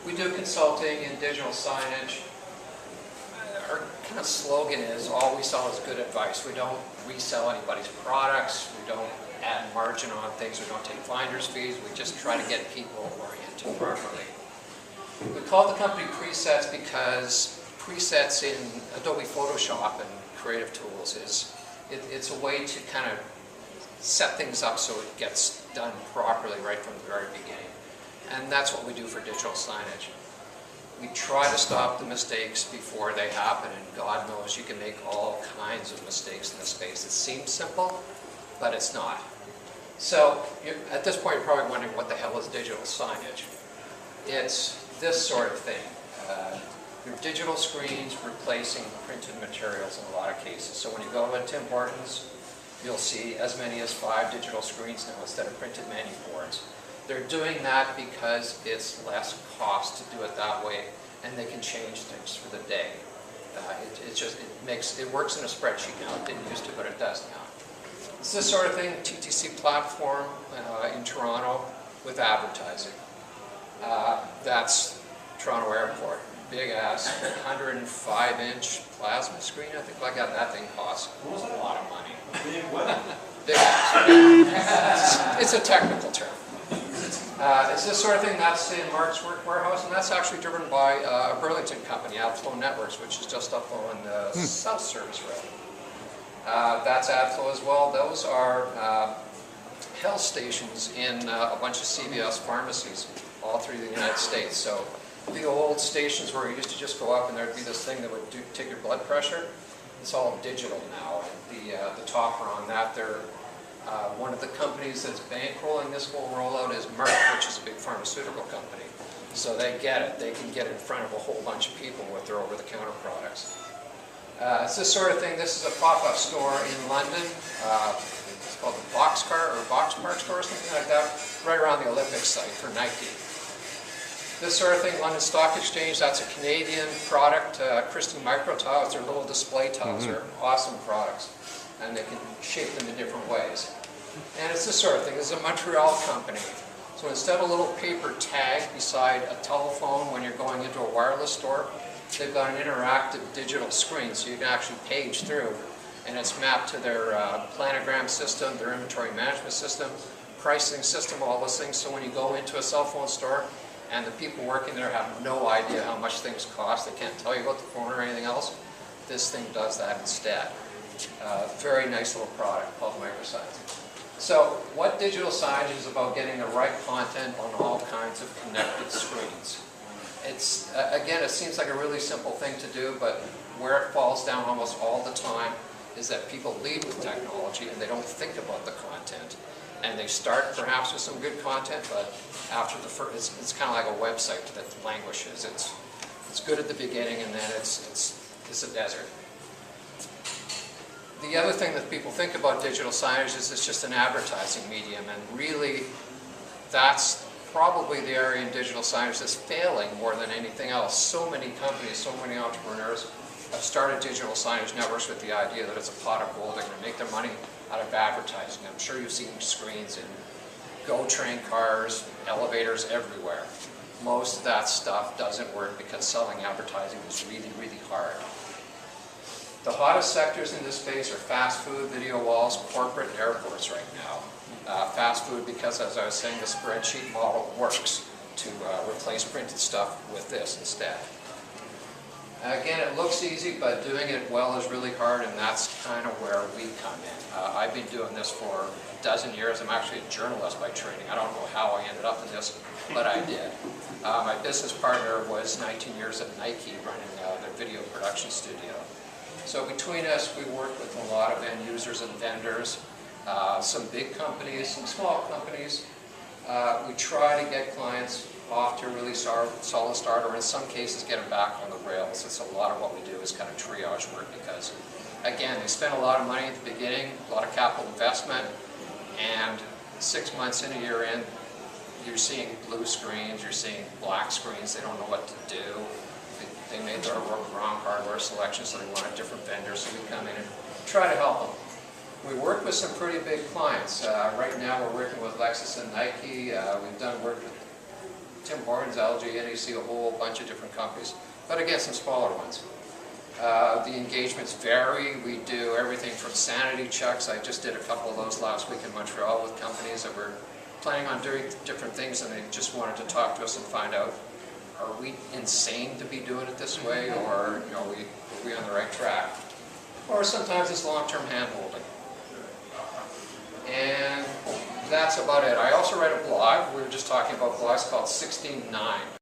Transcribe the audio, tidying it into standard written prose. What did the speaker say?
We do consulting in digital signage. Our kind of slogan is, all we sell is good advice. We don't resell anybody's products. We don't add margin on things. We don't take finder's fees. We just try to get people oriented properly. We call the company Presets because presets in Adobe Photoshop and creative tools it's a way to kind of set things up so it gets done properly right from the very beginning. And that's what we do for digital signage. We try to stop the mistakes before they happen, and God knows you can make all kinds of mistakes in this space. It seems simple, but it's not. So at this point, you're probably wondering, what the hell is digital signage? It's this sort of thing. Your digital screens replacing printed materials in a lot of cases. So when you go to Tim Hortons, you'll see as many as 5 digital screens now instead of printed menu boards. They're doing that because it's less cost to do it that way, and they can change things for the day. It works in a spreadsheet now. It didn't used to, but it does now. It's this sort of thing, TTC platform in Toronto with advertising. That's Toronto Airport. Big ass 105-inch plasma screen. I think that thing costs a lot of money. Big what? Big ass. It's a technical term. It's this sort of thing that's in Mark's warehouse, and that's actually driven by a Burlington company, AdFlow Networks, which is just up on the South Service Road. That's AdFlow as well. Those are health stations in a bunch of CVS pharmacies all through the United States. So the old stations where you used to just go up and there'd be this thing that would take your blood pressure, it's all digital now. The topper on that, they're one of the companies that's bankrolling this whole rollout is Merck, which is a big pharmaceutical company. So they get it. They can get in front of a whole bunch of people with their over-the-counter products. It's this sort of thing. This is a pop-up store in London. It's called the Boxcar or Box Park store or something like that, right around the Olympics site for Nike. This sort of thing, London Stock Exchange, that's a Canadian product. Christie Micro Tiles, they're little display tiles. They're awesome products, and they can shape them in different ways. And it's this sort of thing. This is a Montreal company. So instead of a little paper tag beside a telephone when you're going into a wireless store, they've got an interactive digital screen so you can actually page through, and it's mapped to their planogram system, their inventory management system, pricing system, all those things. So when you go into a cell phone store and the people working there have no idea how much things cost, they can't tell you about the phone or anything else, this thing does that instead. Very nice little product called Microsize. So what digital signage is about getting the right content on all kinds of connected screens. It's, again, it seems like a really simple thing to do, but where it falls down almost all the time is that people lead with technology and they don't think about the content. And they start perhaps with some good content, but after the first, it's kind of like a website that languishes. It's good at the beginning, and then it's a desert. The other thing that people think about digital signage is it's just an advertising medium, and really that's probably the area in digital signage that's failing more than anything else. So many companies, so many entrepreneurs have started digital signage networks with the idea that it's a pot of gold. They're going to make their money out of advertising. I'm sure you've seen screens in GO train cars, elevators, everywhere. Most of that stuff doesn't work because selling advertising is really, really hard. The hottest sectors in this space are fast food, video walls, corporate, and airports right now. Fast food because, as I was saying, the spreadsheet model works to replace printed stuff with this instead. Again, it looks easy, but doing it well is really hard, and that's kind of where we come in. I've been doing this for a dozen years. I'm actually a journalist by training. I don't know how I ended up in this, but I did. My business partner was 19 years at Nike running their video production studio. So between us, we work with a lot of end users and vendors, some big companies, some small companies. We try to get clients off to a really solid start, or in some cases get them back on the rails. It's a lot of what we do is kind of triage work because, again, they spend a lot of money at the beginning, a lot of capital investment, and 6 months in, a year in, you're seeing blue screens, you're seeing black screens, they don't know what to do. They made their wrong hardware selection, so they want a different vendor, so we come in and try to help them. We work with some pretty big clients. Right now we're working with Lexus and Nike. We've done work with Tim Hortons, LG, NEC, a whole bunch of different companies, but again, some smaller ones. The engagements vary. We do everything from sanity checks. I just did a couple of those last week in Montreal with companies that were planning on doing different things, and they just wanted to talk to us and find out, are we insane to be doing it this way, or are we on the right track? Or sometimes it's long-term hand-holding. And that's about it. I also write a blog. We were just talking about blogs called 16:9.